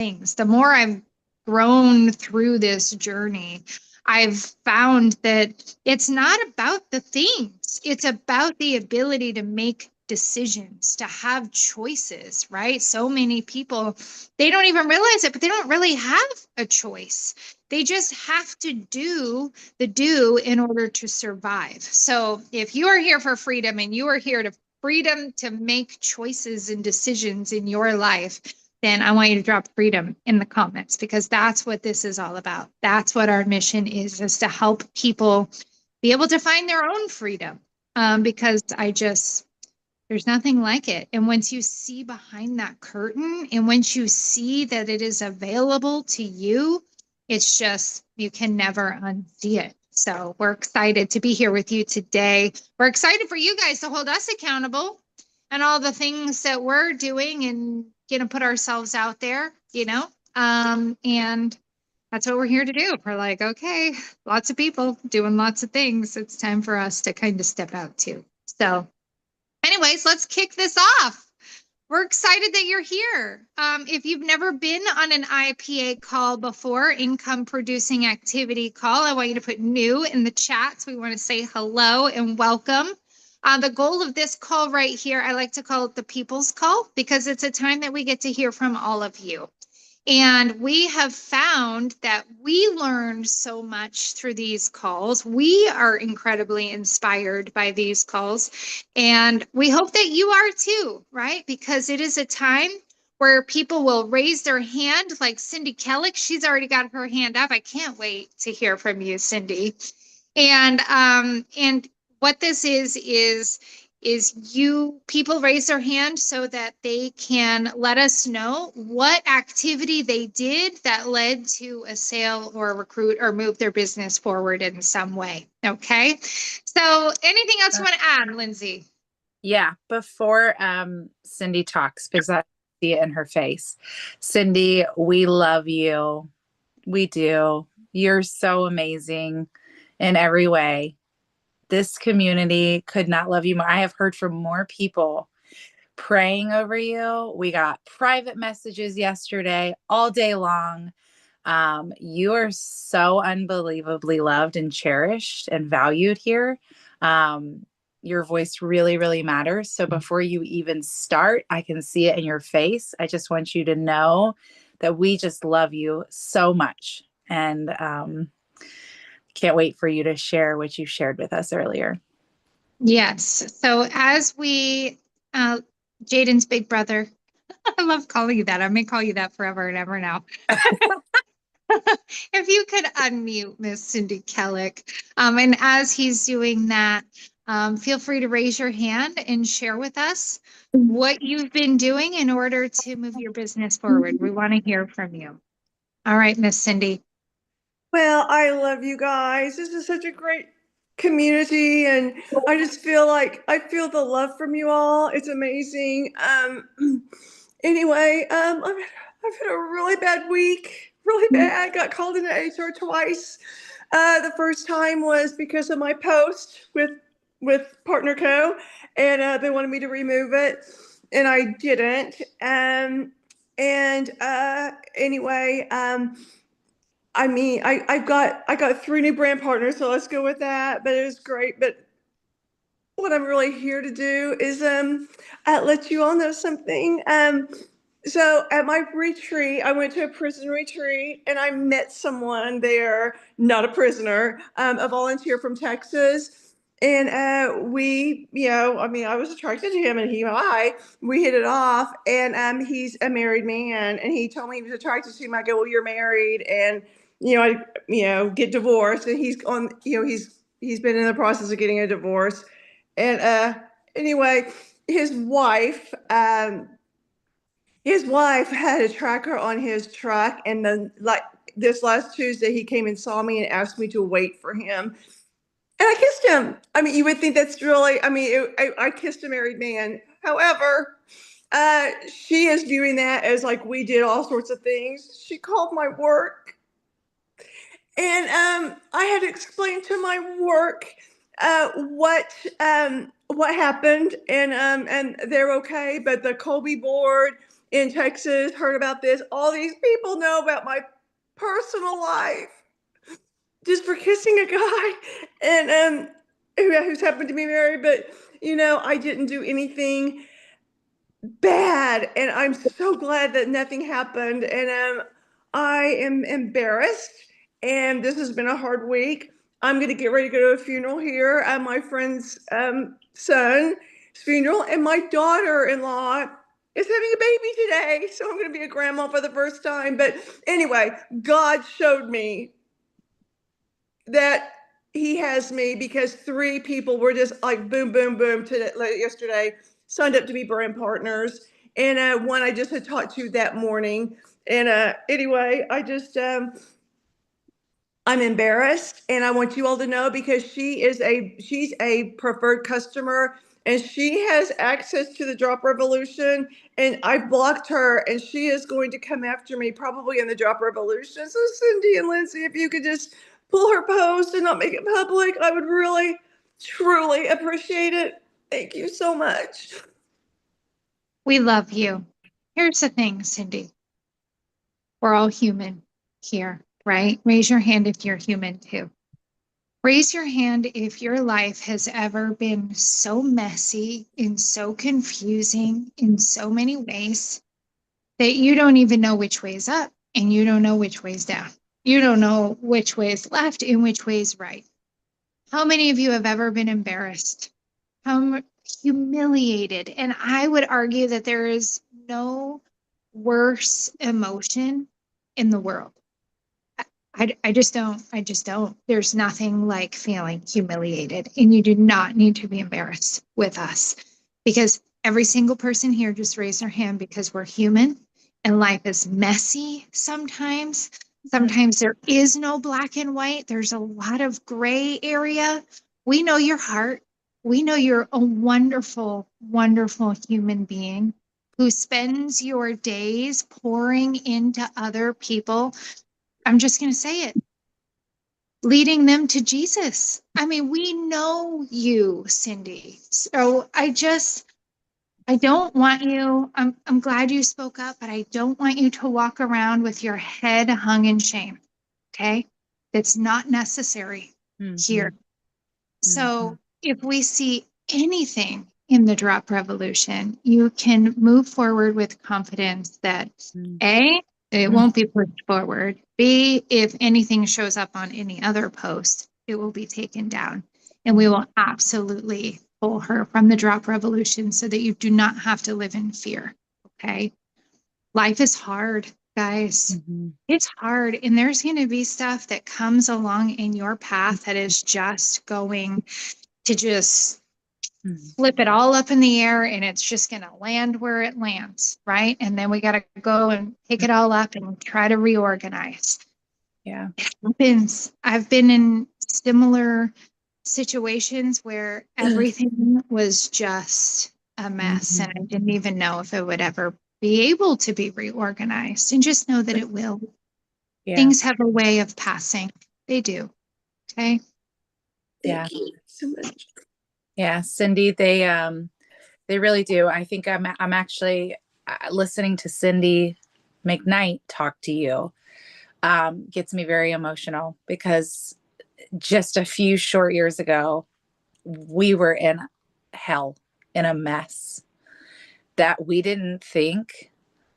things. The more I've grown through this journey, I've found that it's not about the things, it's about the ability to make decisions, to have choices, right? So many people, they don't even realize it, but they don't really have a choice. They just have to do the do in order to survive. So if you are here for freedom and you are here to freedom to make choices and decisions in your life, then I want you to drop freedom in the comments, because that's what this is all about. That's what our mission is to help people be able to find their own freedom. Because there's nothing like it. And once you see behind that curtain and once you see that it is available to you, it's just, you can never unsee it. So we're excited to be here with you today. We're excited for you guys to hold us accountable and all the things that we're doing and going to put ourselves out there, and that's what we're here to do. We're like, okay, lots of people doing lots of things. It's time for us to kind of step out too. So anyways, let's kick this off. We're excited that you're here. If you've never been on an IPA call before, income producing activity call, I want you to put new in the chat. So we want to say hello and welcome. The goal of this call right here, I like to call it the people's call, because it's a time that we get to hear from all of you. And we have found that we learned so much through these calls. We are incredibly inspired by these calls. And we hope that you are too, right? Because it is a time where people will raise their hand, like Cindy Kellick. She's already got her hand up. I can't wait to hear from you, Cindy. And what this is you people raise their hand so that they can let us know what activity they did that led to a sale or a recruit or move their business forward in some way. Okay. So anything else you want to add, Lindsay? Yeah, before Cindy talks, because I see it in her face. Cindy, we love you. We do. You're so amazing in every way. This community could not love you more. I have heard from more people praying over you. We got private messages yesterday all day long. You are so unbelievably loved and cherished and valued here. Your voice really, really matters. So before you even start, I can see it in your face. I just want you to know that we just love you so much. And can't wait for you to share what you shared with us earlier. Yes. So as we, Jaden's big brother, I love calling you that. I may call you that forever and ever now. If you could unmute Miss Cindy Kellick. And as he's doing that, feel free to raise your hand and share with us what you've been doing in order to move your business forward. We want to hear from you. All right, Miss Cindy. Well, I love you guys. This is such a great community, and I just feel like I feel the love from you all. It's amazing. Anyway, I've had a really bad week. Really bad. Got called into HR twice. The first time was because of my post with Partner Co, and they wanted me to remove it, and I didn't. Anyway, I mean, I got 3 new brand partners, so let's go with that. But it was great. But what I'm really here to do is let you all know something. So at my retreat, I went to a prison retreat, and I met someone there, not a prisoner, a volunteer from Texas. And we, I mean, I was attracted to him, and we hit it off. And he's a married man, and he told me he was attracted to me. I go, well, you're married, and get divorced. And he's on, he's been in the process of getting a divorce. And anyway, his wife had a tracker on his truck, and then like this last Tuesday, he came and saw me and asked me to wait for him. And I kissed him. I mean, you would think that's really, I kissed a married man. However, she is viewing that as like we did all sorts of things. She called my work, and I had to explain to my work what happened, and they're okay. But the Colby board in Texas heard about this. All these people know about my personal life just for kissing a guy and who's happened to be married. But I didn't do anything bad, and I'm so glad that nothing happened. And I am embarrassed, and this has been a hard week. I'm going to get ready to go to a funeral here at my friend's son's funeral, and my daughter-in-law is having a baby today, so I'm going to be a grandma for the first time. But anyway, God showed me that he has me because 3 people were just like boom, boom, boom today, like yesterday, signed up to be brand partners. And one I just had talked to that morning. And anyway, I'm embarrassed, and I want you all to know because she's a preferred customer, and she has access to the Drop Revolution, and I blocked her, and she is going to come after me probably in the Drop Revolution. So Cindy and Lindsay, if you could just pull her post and not make it public, I would really, truly appreciate it. Thank you so much. We love you. Here's the thing, Cindy. We're all human here, right? Raise your hand if you're human too. Raise your hand if your life has ever been so messy and so confusing in so many ways that you don't even know which way is up and you don't know which way is down. You don't know which way is left and which way is right. How many of you have ever been embarrassed? How humiliated? And I would argue that there is no worse emotion in the world. I just don't. I just don't. There's nothing like feeling humiliated, and you do not need to be embarrassed with us because every single person here just raised their hand because we're human and life is messy sometimes. Sometimes there is no black and white, there's a lot of gray area. We know your heart. We know you're a wonderful, wonderful human being who spends your days pouring into other people. I'm just going to say it, leading them to Jesus. I mean, we know you, Cindy. So I don't want you, I'm glad you spoke up, but I don't want you to walk around with your head hung in shame. Okay. It's not necessary here. So if we see anything in the drop revolution, you can move forward with confidence that A, it won't be pushed forward. B, if anything shows up on any other post, it will be taken down. And we will absolutely pull her from the drop revolution so that you do not have to live in fear. Okay. Life is hard, guys. It's hard. And there's going to be stuff that comes along in your path that is just going to just flip it all up in the air and it's just going to land where it lands, right? And then we got to go and pick it all up and try to reorganize. Yeah. It happens. I've been in similar situations where everything was just a mess and I didn't even know if it would ever be able to be reorganized. And just know that it will. Yeah. Things have a way of passing. They do. Okay. Thank you so much. Yeah, Cindy, they really do. I think I'm actually listening to Cindy McKnight talk to you gets me very emotional because just a few short years ago, we were in hell, in a mess that we didn't think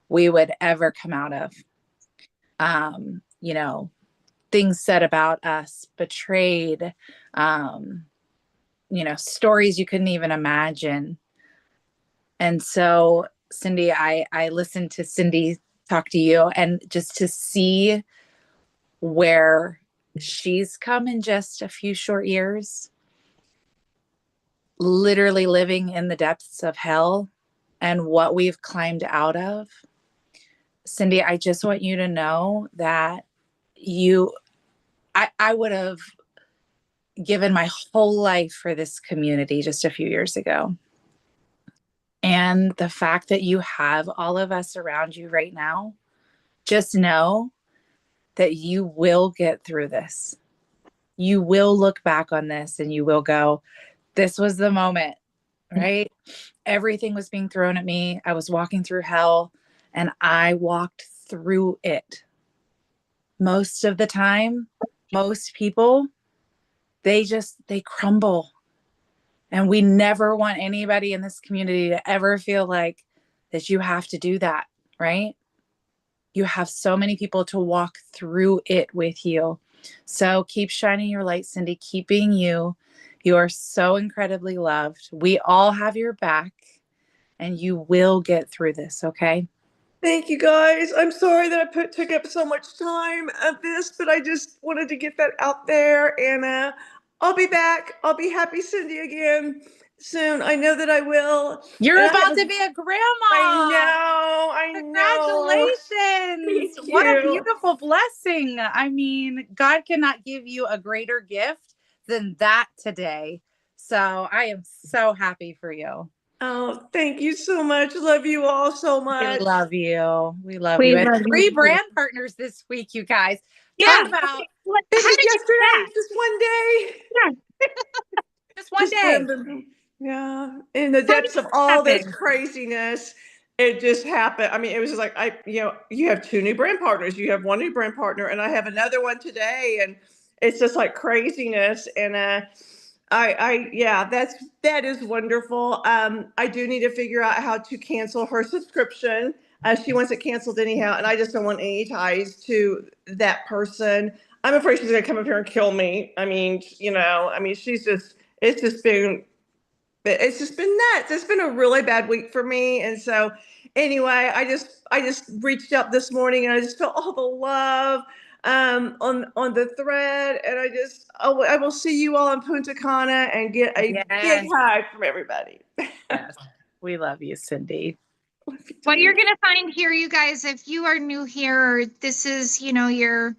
we would ever come out of. Things said about us, betrayed, stories you couldn't even imagine. And so, Cindy, I listened to Cindy talk to you and just to see where she's come in just a few short years, literally living in the depths of hell and what we've climbed out of. Cindy, I just want you to know that I would have given my whole life for this community just a few years ago. And the fact that you have all of us around you right now, just know that you will get through this. You will look back on this and you will go, this was the moment, right? Everything was being thrown at me. I was walking through hell and I walked through it. Most of the time, most people, they crumble. And we never want anybody in this community to ever feel like that you have to do that, right? You have so many people to walk through it with you. So keep shining your light, Cindy. Keep being you. You are so incredibly loved. We all have your back, and you will get through this, okay? Thank you, guys. I'm sorry that took up so much time of this, but I just wanted to get that out there. And I'll be back. I'll be happy Cindy again soon. I know that I will. You're And about to be a grandma. I know. Congratulations. Thank What a you. beautiful blessing. I mean, God cannot give you a greater gift than that today. So I am so happy for you. Oh, thank you so much. Love you all so We much. love you. We love We you. And love you 3 too. brand partners this week, you guys. Yeah. Talk about It How was did you do yesterday, that? just one day. Yeah. just one Just day. random. Yeah. In the How did depths of that all this happen? craziness, it just happened. I mean, it was just like you have 2 new brand partners. You have 1 new brand partner, and I have another one today. And it's just like craziness. And yeah, that is wonderful. I do need to figure out how to cancel her subscription. She wants it canceled anyhow, and I just don't want any ties to that person. I'm afraid she's gonna come up here and kill me. I mean, she's just it's just been it's just been nuts. It's been a really bad week for me. And so anyway, I just reached out this morning and I just felt all the love on the thread. And I will see you all in Punta Cana and get a big Yes. hug from everybody. Yes. We love you, Cindy. Love you What you're too. going to find here, you guys, if you are new here, or this is, your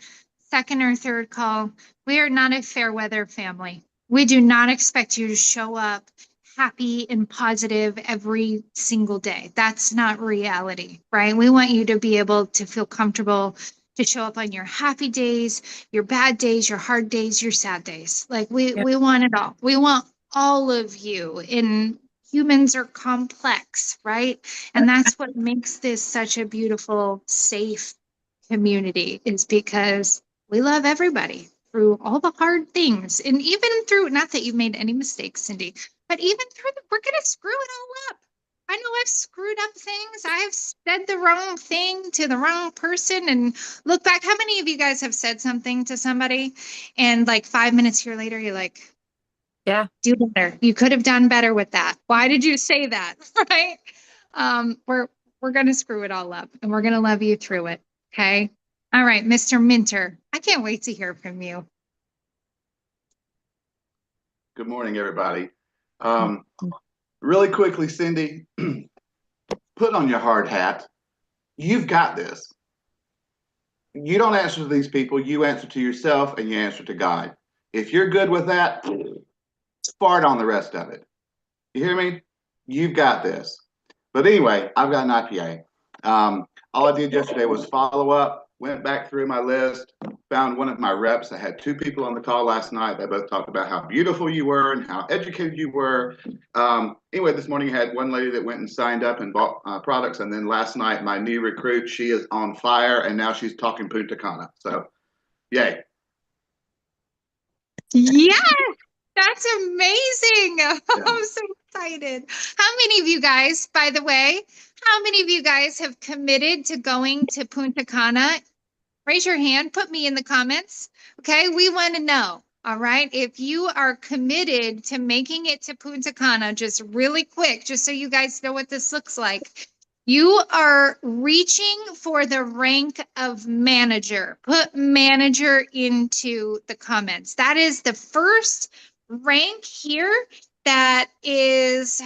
second or third call, we are not a fair weather family. We do not expect you to show up happy and positive every single day. That's not reality, right? We want you to be able to feel comfortable to show up on your happy days, your bad days, your hard days, your sad days. Like Yeah. we want it all. We want all of you. And humans are complex, right? And that's what makes this such a beautiful, safe community, is because we love everybody through all the hard things. And even through, not that you've made any mistakes, Cindy, but even through we're going to screw it all up. I know I've screwed up things. I've said the wrong thing to the wrong person. And look back, how many of you guys have said something to somebody and like 5 minutes here later, you're like, Yeah. do better. You could have done better with that. Why did you say that? Right? We're gonna screw it all up and we're gonna love you through it. Okay. All right, Mr. Minter. I can't wait to hear from you. Good morning, everybody. Really quickly, Cindy, put on your hard hat. You've got this. You don't answer to these people. You answer to yourself and you answer to God. If you're good with that, fart on the rest of it. You hear me? You've got this. But anyway, I've got an IPA. All I did yesterday was follow up, went back through my list, found one of my reps. I had 2 people on the call last night that both talked about how beautiful you were and how educated you were. Anyway, this morning I had one lady that went and signed up and bought products. And then last night, my new recruit, she is on fire and now she's talking Punta Cana. So, yay. Yes, that's amazing. I'm so excited. How many of you guys, by the way, how many of you guys have committed to going to Punta Cana? Raise your hand, put me in the comments. Okay, we want to know. All right, if you are committed to making it to Punta Cana, just really quick, just so you guys know what this looks like. You are reaching for the rank of manager. Put manager into the comments. That is the first rank here that is,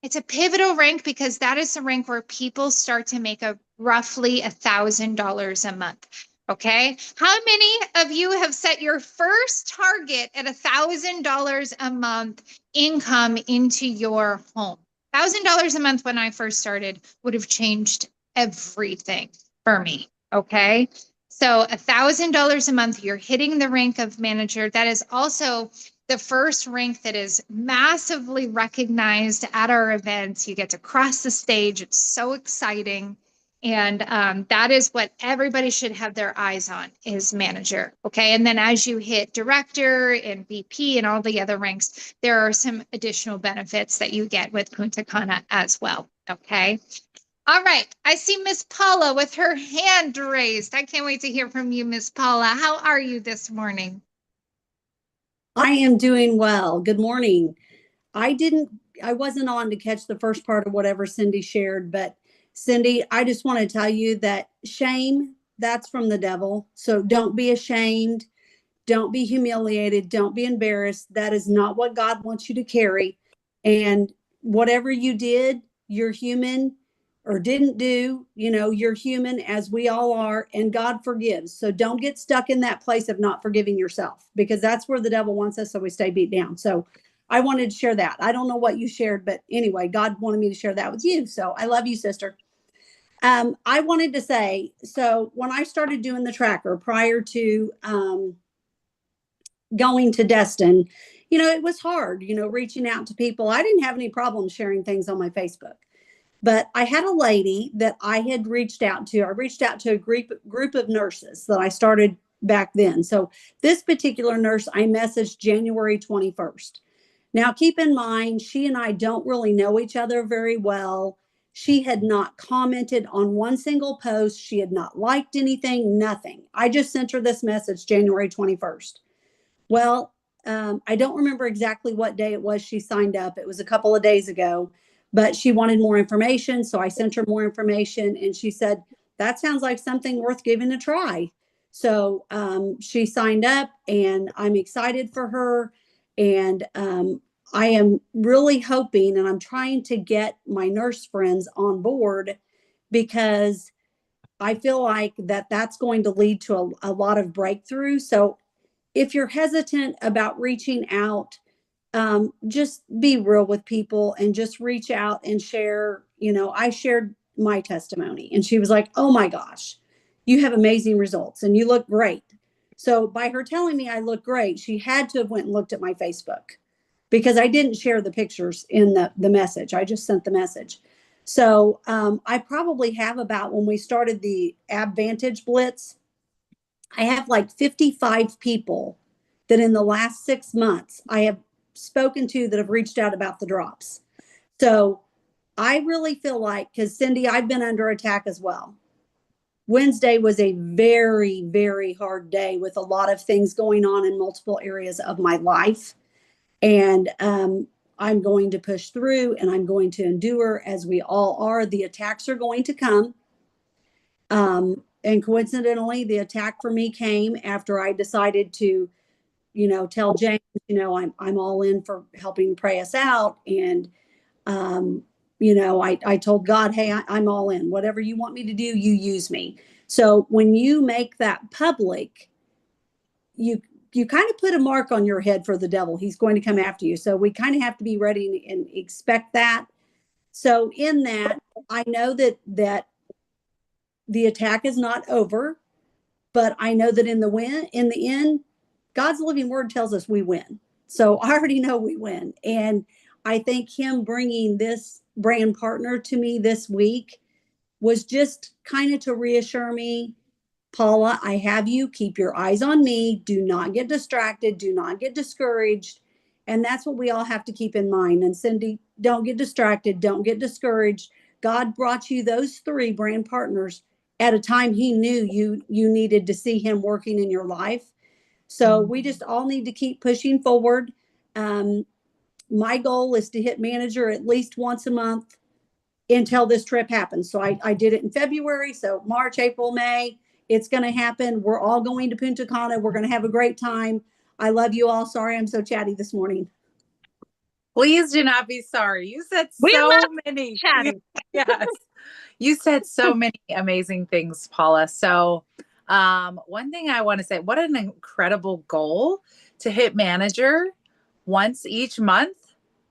it's a pivotal rank because that is the rank where people start to make a roughly $1,000 a month. Okay. How many of you have set your first target at $1,000 a month income into your home? $1,000 a month when I first started would have changed everything for me. Okay. So $1,000 a month, you're hitting the rank of manager. That is also the first rank that is massively recognized at our events. You get to cross the stage. It's so exciting. And that is what everybody should have their eyes on, is manager. Okay. And then as you hit director and VP and all the other ranks, there are some additional benefits that you get with Punta Cana as well. Okay. All right. I see Miss Paula with her hand raised. I can't wait to hear from you, Miss Paula. How are you this morning? I am doing well. Good morning. I wasn't on to catch the first part of whatever Cindy shared, but Cindy, I just want to tell you that shame, that's from the devil. So don't be ashamed. Don't be humiliated. Don't be embarrassed. That is not what God wants you to carry. And whatever you did, you're human, or didn't do, you're human as we all are, and God forgives. So don't get stuck in that place of not forgiving yourself, because that's where the devil wants us. So we stay beat down. So I wanted to share that. I don't know what you shared, but anyway, God wanted me to share that with you. So I love you, sister. I wanted to say, so when I started doing the tracker prior to going to Destin, it was hard, reaching out to people. I didn't have any problem sharing things on my Facebook, but I had a lady that I had reached out to. I reached out to a group of nurses that I started back then. So this particular nurse I messaged January 21st. Now, keep in mind, she and I don't really know each other very well. She had not commented on one single post. She had not liked anything, nothing. I just sent her this message January 21st. Well, I don't remember exactly what day it was she signed up. It was a couple of days ago, but she wanted more information. So I sent her more information, and she said, that sounds like something worth giving a try. So she signed up, and I'm excited for her. And I am really hoping, and I'm trying to get my nurse friends on board, because I feel like that's going to lead to a lot of breakthrough. So if you're hesitant about reaching out, just be real with people and just reach out and share. I shared my testimony, and she was like, oh my gosh, you have amazing results and you look great. So by her telling me I look great, she had to have went and looked at my Facebook, because I didn't share the pictures in the message. I just sent the message. So I probably have about, when we started the Advantage Blitz, I have like 55 people that in the last 6 months I have spoken to that have reached out about the drops. So I really feel like, because Cindy, I've been under attack as well. Wednesday was a very, very hard day with a lot of things going on in multiple areas of my life. And I'm going to push through, and I'm going to endure, as we all are. The attacks are going to come. And coincidentally, the attack for me came after I decided to, tell James, I'm all in for helping pray us out. And, I told God, hey, I'm all in. Whatever you want me to do, you use me. So when you make that public, you kind of put a mark on your head for the devil. He's going to come after you. So we kind of have to be ready and expect that. So in that, I know that the attack is not over, but I know that in the end, God's living word tells us we win. So I already know we win. And I think him bringing this brand partner to me this week was just kind of to reassure me, Paula, I have you. Keep your eyes on me. Do not get distracted. Do not get discouraged. And that's what we all have to keep in mind. And Cindy, don't get distracted. Don't get discouraged. God brought you those 3 brand partners at a time he knew you needed to see him working in your life. So we just all need to keep pushing forward. My goal is to hit manager at least once a month until this trip happens. So I did it in February. So March, April, May, it's going to happen. We're all going to Punta Cana. We're going to have a great time. I love you all. Sorry, I'm so chatty this morning. Please do not be sorry. You said We so love many. chatting. Yes. You said so many amazing things, Paula. So, one thing I want to say, what an incredible goal to hit manager once each month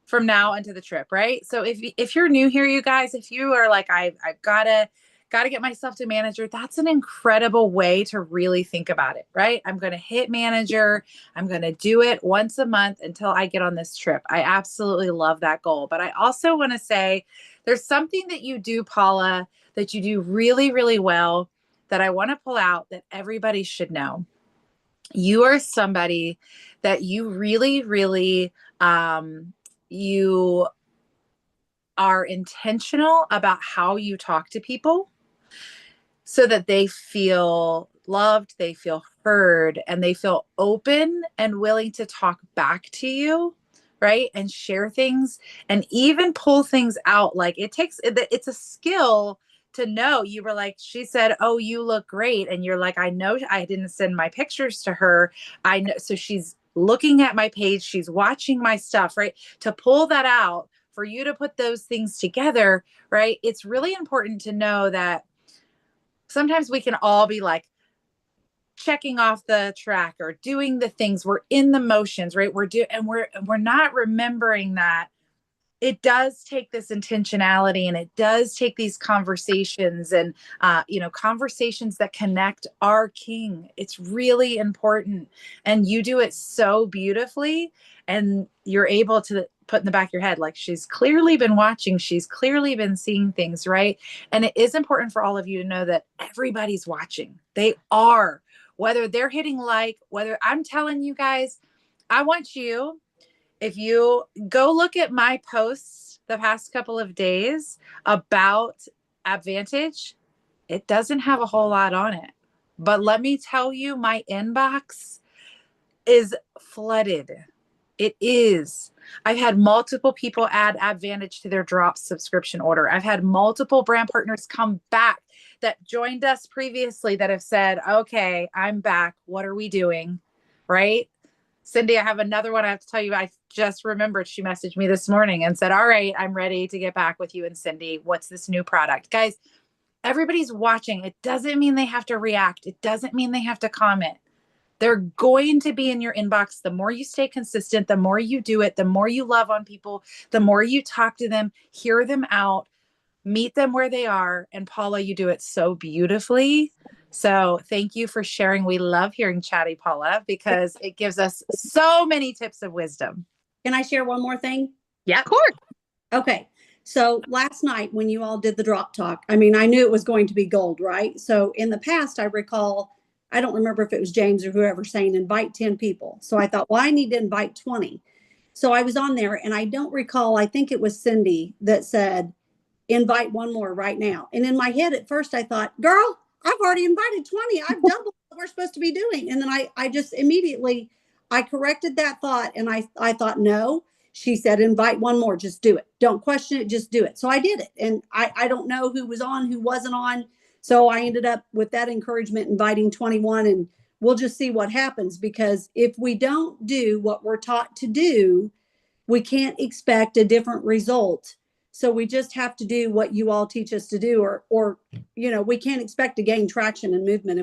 from now into the trip, right? So if you're new here, you guys, if you are like, I've gotta get myself to manager, that's an incredible way to really think about it, right? I'm going to hit manager. I'm going to do it once a month until I get on this trip. I absolutely love that goal. But I also want to say There's something that you do, Paula, that you do really, really well that I want to pull out that everybody should know. You are somebody that you really, really, you are intentional about how you talk to people so that they feel loved, they feel heard, and they feel open and willing to talk back to you, right? And share things and even pull things out. Like it's a skill to know. You were like, she said, "Oh, you look great." And you're like, "I know I didn't send my pictures to her. I know." So she's looking at my page, she's watching my stuff, right? To pull that out, for you to put those things together, right? It's really important to know that sometimes we can all be like checking off the track or doing the things, we're in the motions, right? We're not remembering that it does take this intentionality, and it does take these conversations, and conversations that connect our king. It's really important, and you do it so beautifully, and you're able to put in the back of your head, like, she's clearly been watching, she's clearly been seeing things, right? And it is important for all of you to know that everybody's watching. They are, whether they're hitting like, whether I'm telling you guys, I want you, if you go look at my posts the past couple of days about Advantage, it doesn't have a whole lot on it. But let me tell you, my inbox is flooded. It is. I've had multiple people add Advantage to their drop subscription order. I've had multiple brand partners come back that joined us previously that have said, "Okay, I'm back. What are we doing?" Right? Cindy, I have another one I have to tell you. I just remembered, she messaged me this morning and said, "All right, I'm ready to get back with you and Cindy. What's this new product?" Guys, everybody's watching. It doesn't mean they have to react. It doesn't mean they have to comment. They're going to be in your inbox. The more you stay consistent, the more you do it, the more you love on people, the more you talk to them, hear them out, meet them where they are. And Paula, you do it so beautifully. So thank you for sharing. We love hearing Chatty Paula because it gives us so many tips of wisdom. Can I share one more thing? Yeah, Of course. Okay. So last night when you all did the drop talk, I mean, I knew it was going to be gold, right? So in the past, I recall, I don't remember if it was James or whoever saying invite 10 people. So I thought, well, I need to invite 20. So I was on there and I don't recall, I think it was Cindy that said, invite one more right now. And in my head at first, I thought, girl, I've already invited 20. I've done what we're supposed to be doing. And then I just immediately, I corrected that thought. And I thought, no, she said, invite one more, just do it. Don't question it, just do it. So I did it. And I don't know who was on, who wasn't on. So I ended up with that encouragement, inviting 21, and we'll just see what happens, because if we don't do what we're taught to do, we can't expect a different result. So we just have to do what you all teach us to do, or we can't expect to gain traction and movement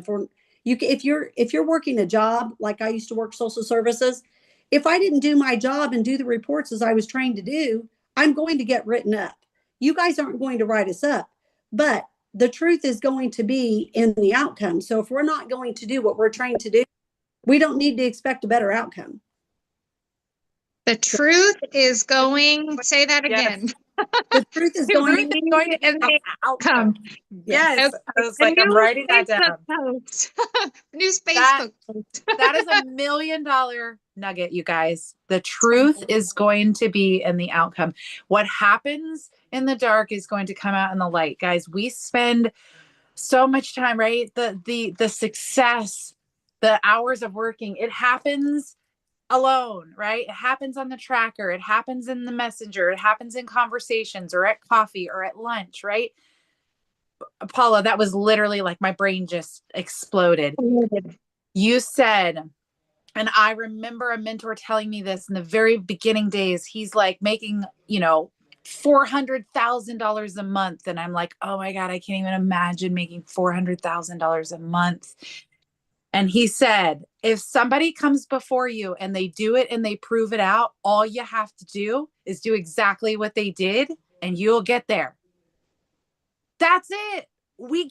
if you're working a job like I used to work social services. If I didn't do my job and do the reports as I was trained to do, I'm going to get written up. You guys aren't going to write us up, but the truth is going to be in the outcome. So if we're not going to do what we're trained to do, we don't need to expect a better outcome. The truth is going, say that Yes. again. The truth is The going truth to is going to end the outcome. Yes. Okay. I was like, I'm writing that down. New Facebook post. That is $1 million nugget, you guys. The truth is going to be in the outcome. What happens in the dark is going to come out in the light. Guys, we spend so much time, right? The success, the hours of working, it happens alone, right? It happens on the tracker, it happens in the messenger, it happens in conversations or at coffee or at lunch, right? Paula, that was literally like my brain just exploded. You said, and I remember a mentor telling me this in the very beginning days. He's like making, $400,000 a month. And I'm like, oh my God, I can't even imagine making $400,000 a month. And he said, if somebody comes before you and they do it and they prove it out, all you have to do is do exactly what they did and you'll get there. That's it. We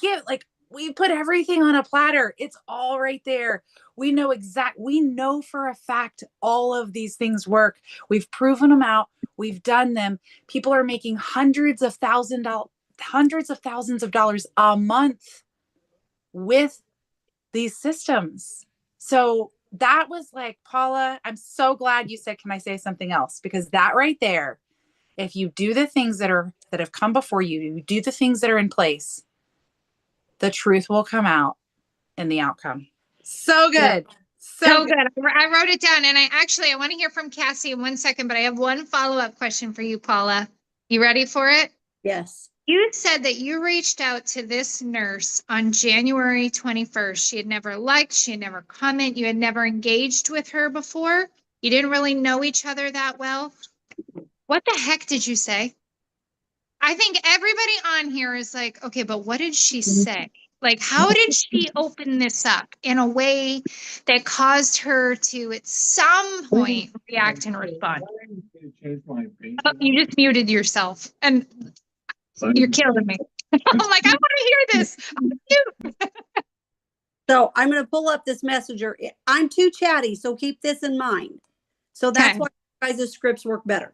put everything on a platter. It's all right there. We know for a fact all of these things work. We've proven them out. We've done them. People are making hundreds of thousands of dollars a month with these systems. So that was like, Paula, I'm so glad you said, can I say something else? Because that right there, if you do the things that have come before you, you do the things that are in place, the truth will come out in the outcome. So good. So good. I wrote it down, and I want to hear from Cassie in 1 second, but I have one follow-up question for you, Paula. You ready for it? Yes. You said that you reached out to this nurse on January 21st. She had never liked, she had never commented, you had never engaged with her before. You didn't really know each other that well. What the heck did you say? I think everybody on here is like, okay, but what did she say? Like, how did she open this up in a way that caused her to, at some point, react and respond? Oh, you just muted yourself, and you're killing me. I'm like, I want to hear this. So I'm going to pull up this messenger. I'm too chatty, so keep this in mind. So that's why you guys' scripts work better.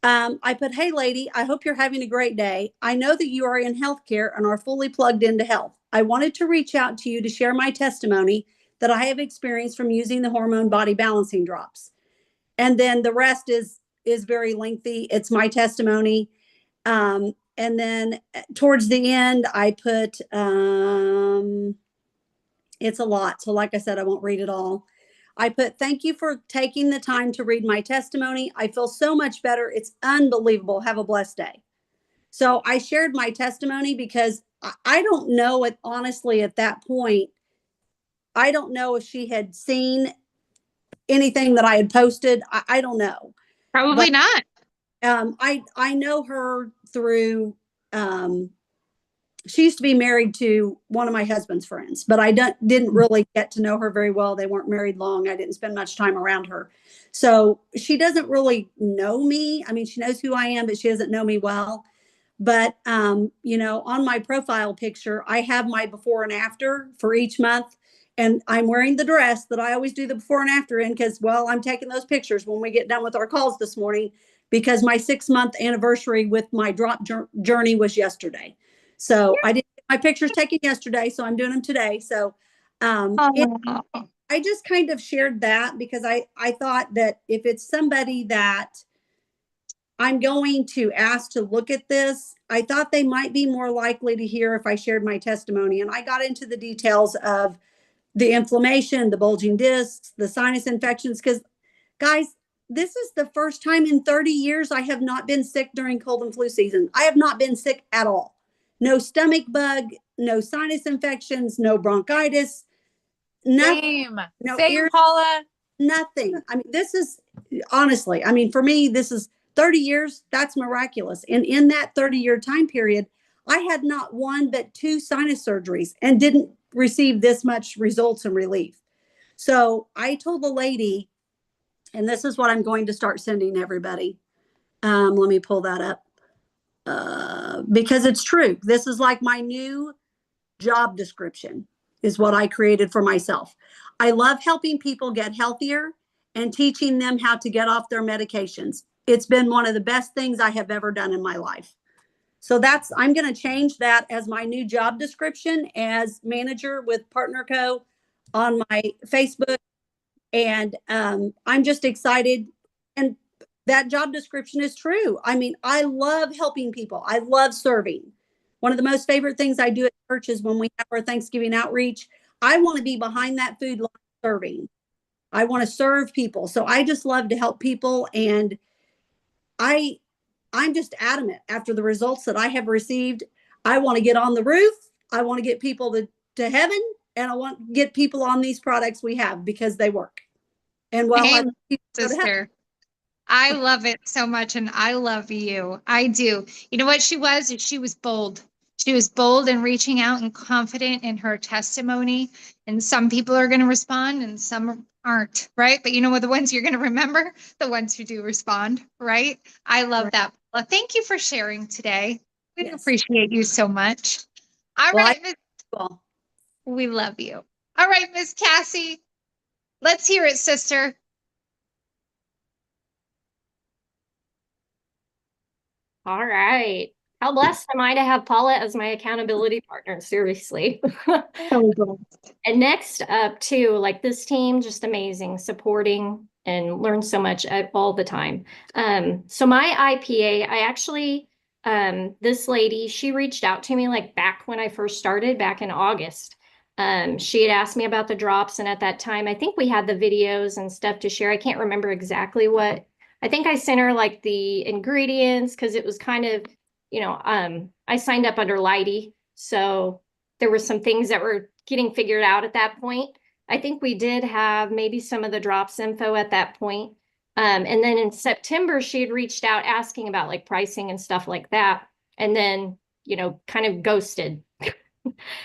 I put, hey, lady, I hope you're having a great day. I know that you are in healthcare and are fully plugged into health. I wanted to reach out to you to share my testimony that I have experienced from using the hormone body balancing drops. And then the rest is very lengthy. It's my testimony. And then towards the end, I put, it's a lot. So like I said, I won't read it all. I put, thank you for taking the time to read my testimony. I feel so much better. It's unbelievable. Have a blessed day. So I shared my testimony because I don't know it honestly at that point. I don't know if she had seen anything that I had posted. I don't know. Probably not. I know her through, she used to be married to one of my husband's friends, but I didn't really get to know her very well. They weren't married long. I didn't spend much time around her. So she doesn't really know me. I mean, she knows who I am, but she doesn't know me well. But, you know, on my profile picture, I have my before and after for each month. And I'm wearing the dress that I always do the before and after in because, well, I'm taking those pictures when we get done with our calls this morning because my 6-month anniversary with my drop journey was yesterday. So I did get my pictures taken yesterday, so I'm doing them today. So I just kind of shared that because I thought that if it's somebody that I'm going to ask to look at this, I thought they might be more likely to hear if I shared my testimony. And I got into the details of the inflammation, the bulging discs, the sinus infections, because guys, this is the first time in 30 years I have not been sick during cold and flu season. I have not been sick at all. No stomach bug, no sinus infections, no bronchitis, nothing. Same, Paula. Nothing. I mean, this is honestly, I mean, for me, this is 30 years. That's miraculous. And in that 30-year time period, I had not one but 2 sinus surgeries and didn't receive this much results and relief. So I told the lady, and this is what I'm going to start sending everybody. Let me pull that up because it's true. This is like my new job description is what I created for myself. I love helping people get healthier and teaching them how to get off their medications. It's been one of the best things I have ever done in my life. So I'm going to change that as my new job description as manager with Partner Co. on my Facebook. And I'm just excited. And that job description is true. I mean, I love helping people. I love serving. One of the most favorite things I do at church is when we have our Thanksgiving outreach, I want to be behind that food line serving. I want to serve people. So I just love to help people. And I'm just adamant after the results that I have received. I want to get on the roof. I want to get people to heaven. And I want to get people on these products we have because they work. And well, sister, I love it so much. And I love you. I do. You know what she was? She was bold. She was bold in reaching out and confident in her testimony. And some people are going to respond and some aren't, right? But you know what? The ones you're going to remember, the ones who do respond, right? I love that. Well, thank you for sharing today. We appreciate you so much. All right, we love you. All right, Miss Cassie, let's hear it, sister. All right. How blessed am I to have Paula as my accountability partner? Seriously. So good. And next up, too, like this team, just amazing, supporting and learn so much all the time. So my IPA, I actually, this lady, she reached out to me like back when I first started, back in August. She had asked me about the drops, and at that time, I think we had the videos and stuff to share. I can't remember exactly what. I think I sent her like the ingredients because it was kind of, I signed up under Lighty, so there were some things that were getting figured out at that point. I think we did have maybe some of the drops info at that point. And then in September, she had reached out asking about like pricing and stuff like that. And then, kind of ghosted.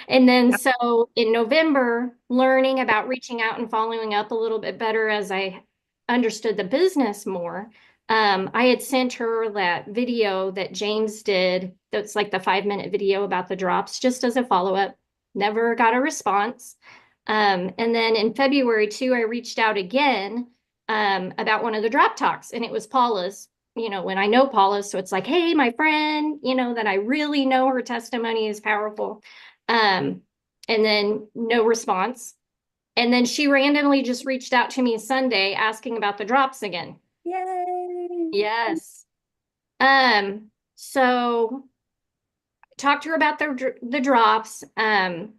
And then so in November, learning about reaching out and following up a little bit better as I understood the business more. I had sent her that video that James did. That's like the 5-minute video about the drops, just as a follow-up. Never got a response. And then in February too, I reached out again about one of the drop talks, and it was Paula's. When I know Paula, so it's like, hey, my friend, that I really know her testimony is powerful. And then no response. And then she randomly just reached out to me Sunday asking about the drops again. Yay. Yes. So talked to her about the drops,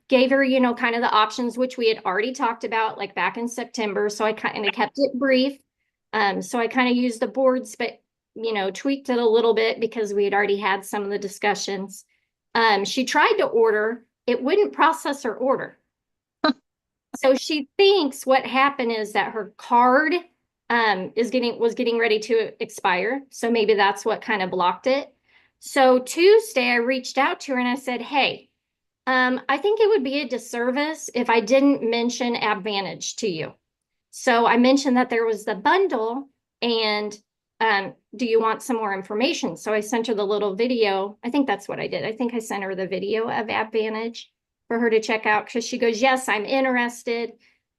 gave her, kind of the options, which we had already talked about like back in September. So I kind of kept it brief. So I kind of used the boards, but, tweaked it a little bit because we had already had some of the discussions. She tried to order, it wouldn't process her order. So she thinks what happened is that her card was getting ready to expire. So maybe that's what kind of blocked it. So Tuesday I reached out to her and I said, hey, I think it would be a disservice if I didn't mention Advantage to you. So I mentioned that there was the bundle, and do you want some more information? So I sent her the little video. I think that's what I did. I think I sent her the video of Advantage for her to check out because she goes, yes, I'm interested.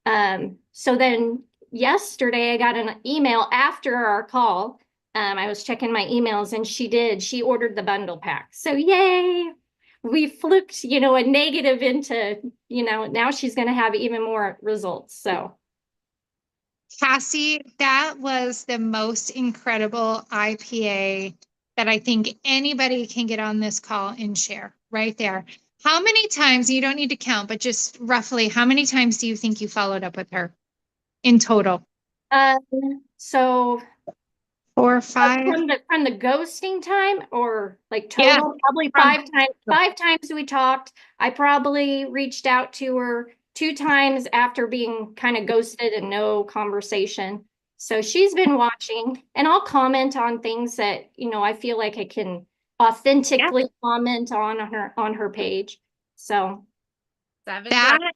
So then yesterday I got an email after our call. I was checking my emails and she ordered the bundle pack. So yay, we flipped, a negative into, now she's going to have even more results. So Cassie, that was the most incredible IPA that I think anybody can get on this call and share right there. How many times, you don't need to count, but just roughly, how many times do you think you followed up with her in total? So 4 or 5? From the ghosting time, or like Yeah. total, probably 5 times. 5 times we talked. I probably reached out to her 2 times after being kind of ghosted and no conversation. So she's been watching, and I'll comment on things that, I feel like I can authentically comment on her page. So 7 That times.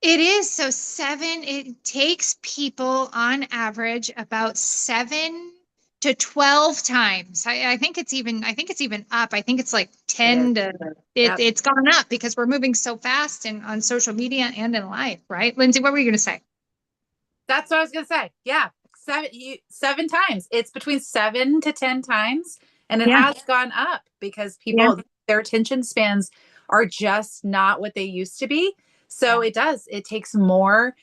it is. So 7, it takes people on average about 7 to 12 times. I think it's even up. I think it's like 10 to Yep. it's gone up because we're moving so fast and on social media and in life, right? Lindsay, what were you going to say? That's what I was gonna say. Yeah, 7 times. It's between 7 to 10 times, and it has gone up because people their attention spans are just not what they used to be. So it does. It takes more.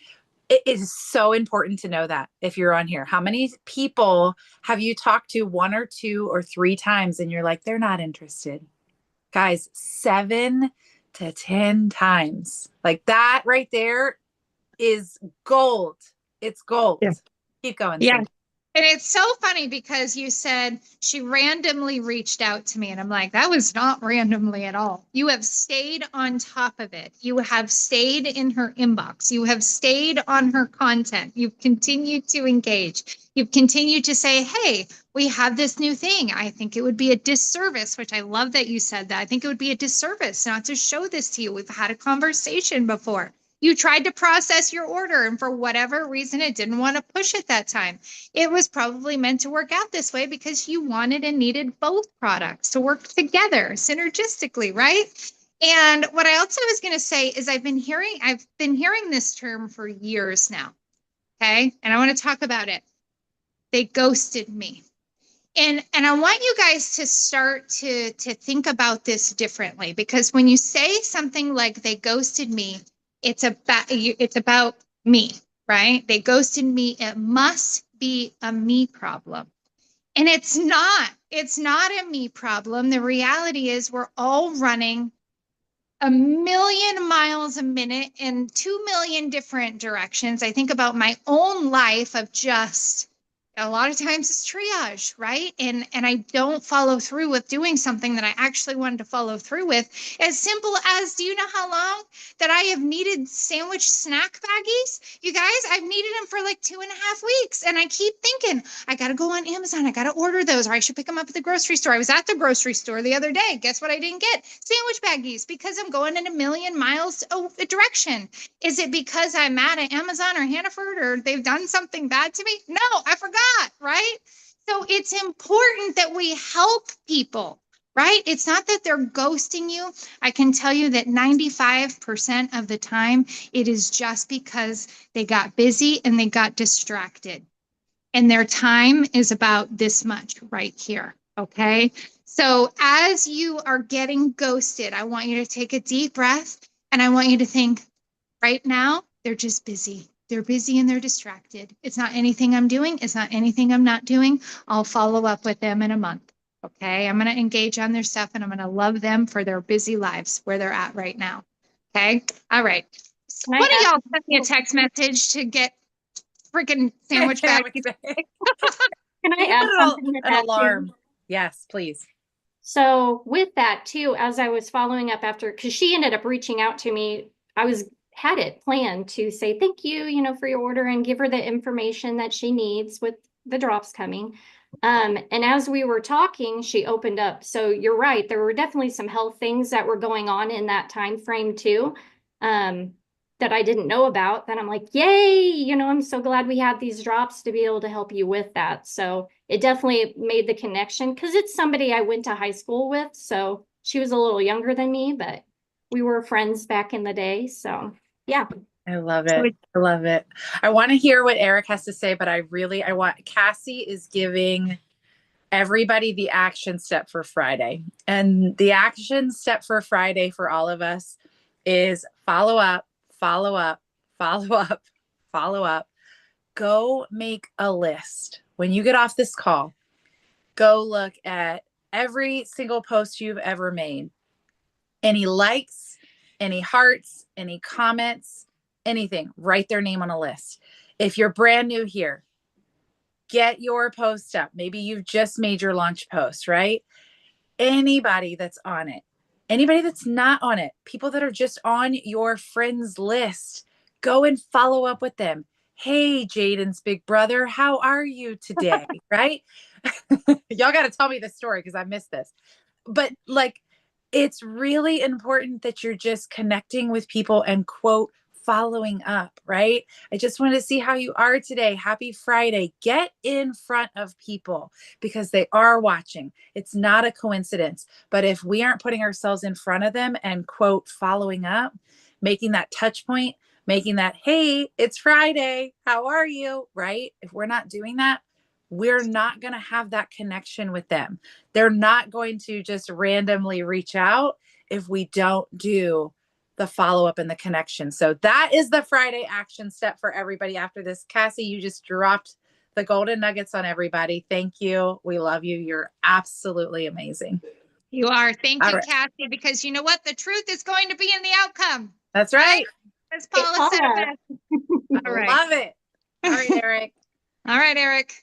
It is so important to know that if you're on here, how many people have you talked to 1 or 2 or 3 times, and you're like, they're not interested, guys. 7 to 10 times, like that right there, is gold. It's gold. Yeah. Keep going. Yeah. Cindy. And it's so funny because you said she randomly reached out to me, and I'm like, that was not randomly at all. You have stayed on top of it. You have stayed in her inbox. You have stayed on her content. You've continued to engage. You've continued to say, hey, we have this new thing. I think it would be a disservice, which I love that you said that. I think it would be a disservice not to show this to you. We've had a conversation before. You tried to process your order, and for whatever reason, it didn't want to push it that time. It was probably meant to work out this way because you wanted and needed both products to work together synergistically, right? And what I also was going to say is I've been hearing this term for years now. Okay. And I want to talk about it. They ghosted me. And I want you guys to start to think about this differently, because when you say something like they ghosted me, it's about me, right? They ghosted me. It must be a me problem. And it's not a me problem. The reality is we're all running a million miles a minute in 2 million different directions. I think about my own life of just a lot of times it's triage, right? And I don't follow through with doing something that I actually wanted to follow through with. As simple as, do you know how long that I have needed sandwich snack baggies? You guys, I've needed them for like 2.5 weeks. And I keep thinking, I got to go on Amazon. I got to order those, or I should pick them up at the grocery store. I was at the grocery store the other day. Guess what I didn't get? Sandwich baggies, because I'm going in a million miles a direction. Is it because I'm mad at Amazon or Hannaford or they've done something bad to me? No, I forgot, right? So it's important that we help people, right? It's not that they're ghosting you. I can tell you that 95% of the time, it is just because they got busy and they got distracted. And their time is about this much right here. Okay. So as you are getting ghosted, I want you to take a deep breath and I want you to think, right now, they're just busy. They're busy and they're distracted. It's not anything I'm doing. It's not anything I'm not doing. I'll follow up with them in a month. Okay. I'm going to engage on their stuff and I'm going to love them for their busy lives where they're at right now. Okay. All right. Can One I of ask? y'all sent me a text message to get freaking sandwich bags. Sandwich bag. Can I You can add put something to an that too? alarm. Yes, please. So with that too, as I was following up after, because she ended up reaching out to me, had it planned to say thank you, for your order and give her the information that she needs with the drops coming. And as we were talking, she opened up. So you're right, there were definitely some health things that were going on in that time frame too. That I didn't know about, that I'm like, yay, I'm so glad we had these drops to be able to help you with that. So it definitely made the connection because it's somebody I went to high school with. So she was a little younger than me, but we were friends back in the day. So yeah. I love it. I love it. I want to hear what Eric has to say, but I want Cassie is giving everybody the action step for Friday. And the action step for Friday for all of us is follow up, follow up, follow up, follow up. Go make a list. When you get off this call, go look at every single post you've ever made. Any likes, any hearts, any comments, anything, write their name on a list. If you're brand new here, get your post up. Maybe you've just made your launch post, right? Anybody that's on it, anybody that's not on it, people that are just on your friends list, go and follow up with them. Hey, Jaden's big brother, how are you today? Right? Y'all got to tell me the story because I missed this. But like, it's really important that you're just connecting with people and quote, following up, right? I just want to see how you are today. Happy Friday. Get in front of people because they are watching. It's not a coincidence. But if we aren't putting ourselves in front of them and quote, following up, making that touch point, making that, hey, it's Friday. How are you? Right? If we're not doing that, we're not going to have that connection with them. They're not going to just randomly reach out if we don't do the follow-up and the connection. So that is the Friday action step for everybody after this. Cassie, you just dropped the golden nuggets on everybody. Thank you. We love you. You're absolutely amazing. You are. Thank All you, right. Cassie, because you know what? The truth is going to be in the outcome. That's right. As Paula said it best. I All right. love it. All right, Eric. All right, Eric.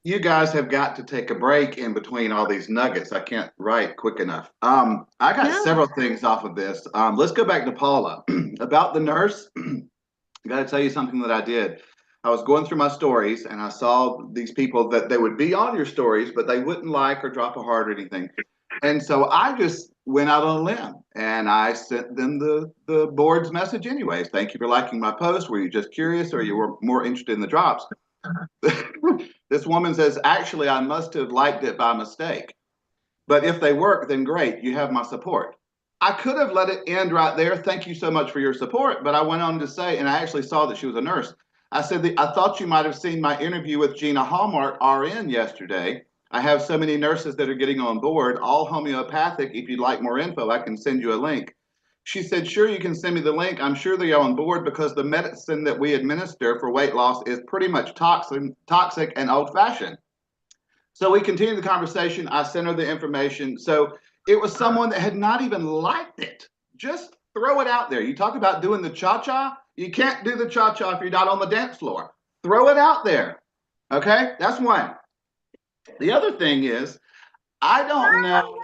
You guys have got to take a break in between all these nuggets. I can't write quick enough. I got several things off of this. Let's go back to Paula. About the nurse, I got to tell you something that I did. I was going through my stories and I saw these people that they would be on your stories, but they wouldn't like or drop a heart or anything. And so I just went out on a limb and I sent them the board's message anyways. Thank you for liking my post. Were you just curious or you were more interested in the drops? This woman says, actually, I must have liked it by mistake. But if they work, then great. You have my support. I could have let it end right there. Thank you so much for your support. But I went on to say, and I actually saw that she was a nurse. I said, I thought you might have seen my interview with Gina Hallmark, RN, yesterday. I have so many nurses that are getting on board, all homeopathic. If you'd like more info, I can send you a link. She said, sure, you can send me the link. I'm sure they're on board because the medicine that we administer for weight loss is pretty much toxic and old fashioned. So we continued the conversation. I sent her the information. So it was someone that had not even liked it. Just throw it out there. You talk about doing the cha-cha. You can't do the cha-cha if you're not on the dance floor. Throw it out there. Okay, that's one. The other thing is, I don't know.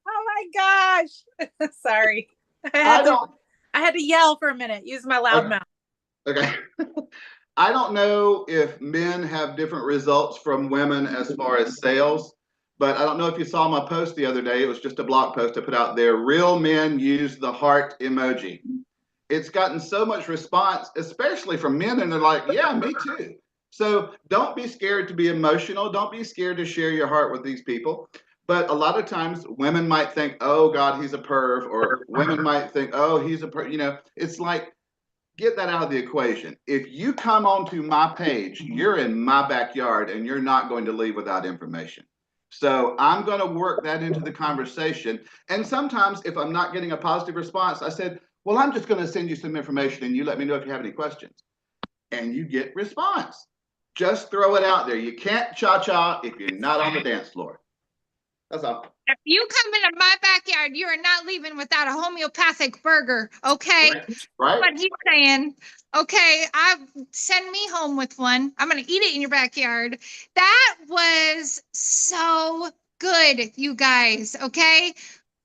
Oh my gosh. Sorry. I don't. I had to yell for a minute. Use my loud mouth. Okay. I don't know if men have different results from women as far as sales, but I don't know if you saw my post the other day. It was just a blog post I put out there. Real men use the heart emoji. It's gotten so much response, especially from men, and they're like, yeah, me too. So don't be scared to be emotional. Don't be scared to share your heart with these people. But a lot of times women might think, oh God, he's a perv, or women might think, oh, he's a perv. You know, it's like, get that out of the equation. If you come onto my page, you're in my backyard and you're not going to leave without information. So I'm going to work that into the conversation. And sometimes if I'm not getting a positive response, I said, well, I'm just going to send you some information and you let me know if you have any questions. And you get response. Just throw it out there. You can't cha-cha if you're not on the dance floor. That's all. If you come into my backyard, you are not leaving without a homeopathic burger. Okay. Right. What he's saying. Okay, send me home with one. I'm gonna eat it in your backyard. That was so good, you guys. Okay.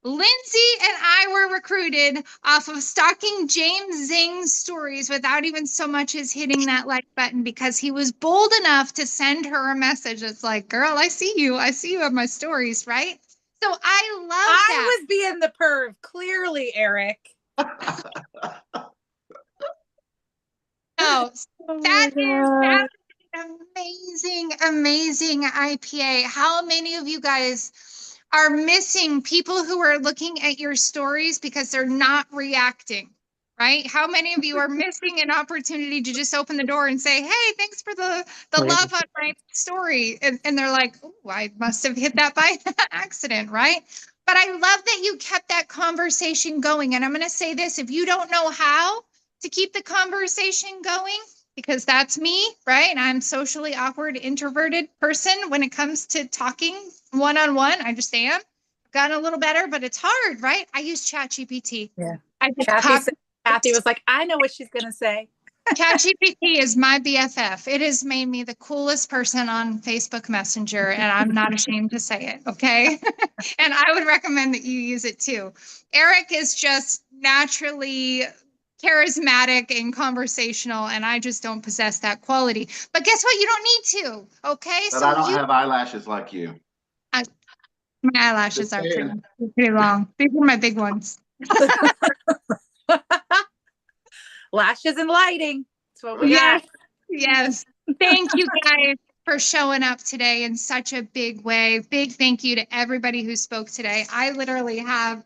Lindsay and I were recruited off of stalking James Zing's stories without even so much as hitting that like button because he was bold enough to send her a message. It's like, girl, I see you. I see you on my stories, right? So I love that. I was being the perv, clearly, Eric. Oh, that is an amazing, amazing IPA. How many of you guys are missing people who are looking at your stories because they're not reacting, right? How many of you are missing an opportunity to just open the door and say, hey, thanks for the love on my story. And they're like, oh, I must have hit that by accident, right? But I love that you kept that conversation going. And I'm going to say this, if you don't know how to keep the conversation going, because that's me, right? And I'm socially awkward, introverted person when it comes to talking one-on-one. I just am. I've gotten a little better, but it's hard, right? I use ChatGPT. Yeah. I just Kathy was like, I know what she's going to say. ChatGPT is my BFF. It has made me the coolest person on Facebook Messenger, and I'm not ashamed to say it, okay? And I would recommend that you use it too. Eric is just naturally charismatic and conversational, and I just don't possess that quality. But guess what? You don't need to, okay? But I don't have eyelashes like you. My eyelashes are pretty long. These are my big ones. Lashes and lighting. That's what we got. Yes. Thank you guys for showing up today in such a big way. Big thank you to everybody who spoke today. I literally have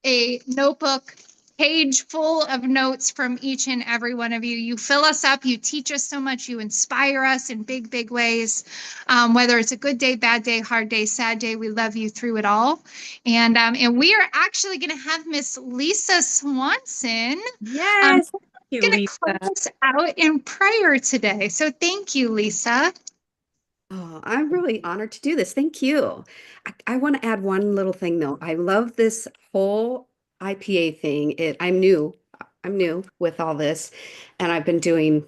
a notebook page full of notes from each and every one of you. You fill us up, you teach us so much, you inspire us in big, big ways. Whether it's a good day, bad day, hard day, sad day, we love you through it all. And we are actually going to have Miss Lisa Swanson. Yes. Going to close us out in prayer today. So thank you, Lisa. Oh, I'm really honored to do this. Thank you. I want to add one little thing though. I love this whole IPA thing. I'm new with all this, and I've been doing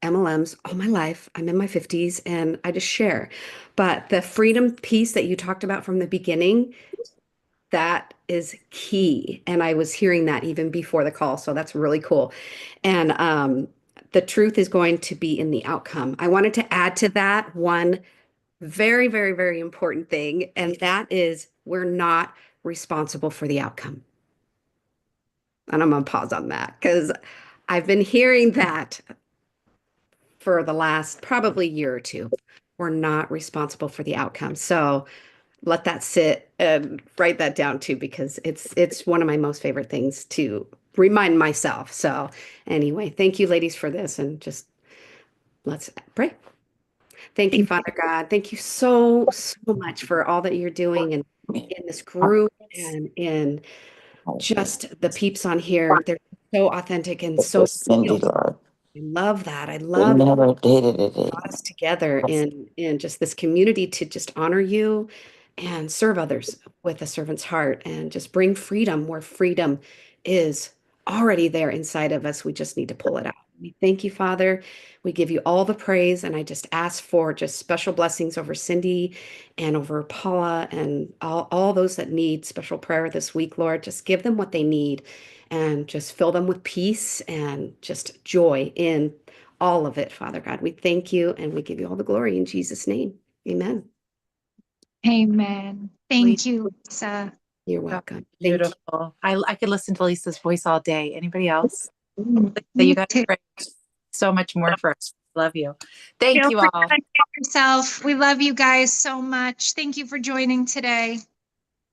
MLMs all my life. I'm in my 50s and I just share. But the freedom piece that you talked about from the beginning, that is key. And I was hearing that even before the call. So that's really cool. And the truth is going to be in the outcome. I wanted to add to that one very, very, very important thing. And that is we're not responsible for the outcome. And I'm going to pause on that because I've been hearing that for the last probably year or two. We're not responsible for the outcome. So let that sit and write that down too, because it's one of my most favorite things to remind myself. So anyway, thank you ladies for this, and just let's pray. Thank you, Father God. Thank you so, so much for all that you're doing in this group and in just the peeps on here. They're so authentic and so Cindy, real. Lord. I love that. I We love never dated it. brought us together in just this community to just honor you and serve others with a servant's heart and just bring freedom where freedom is already there inside of us. We just need to pull it out. We thank you, Father. We give you all the praise. And I just ask for just special blessings over Cindy and over Paula and all those that need special prayer this week, Lord. Just give them what they need and just fill them with peace and just joy in all of it, Father God. We thank you and we give you all the glory in Jesus' name. Amen. Amen. Thank you, Lisa. You're So welcome. Thank you. beautiful. I could listen to Lisa's voice all day. Anybody else? Me You got too. so much more for us. Love you. Thank Feel you free all. to unmute yourself. We love you guys so much. Thank you for joining today.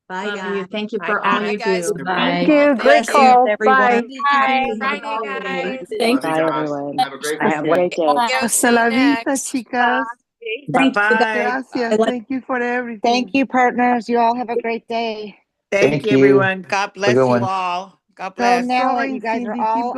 Bye, Love guys. you. Thank you Bye, for all guys. you guys. do. Bye. Thank you. Great Bless you, call. everyone. Bye. Bye. Bye, Bye. guys. Love you guys. Have a great Have a great day. See Hasta you la vista, next. chicas. Thank you, guys. Gracias. I love Thank you for everything. Thank you, partners. You all have a great day. Thank you. God Have a good bless you one. all. God Go bless. nail it. Going, You guys are Cindy. Keep all going.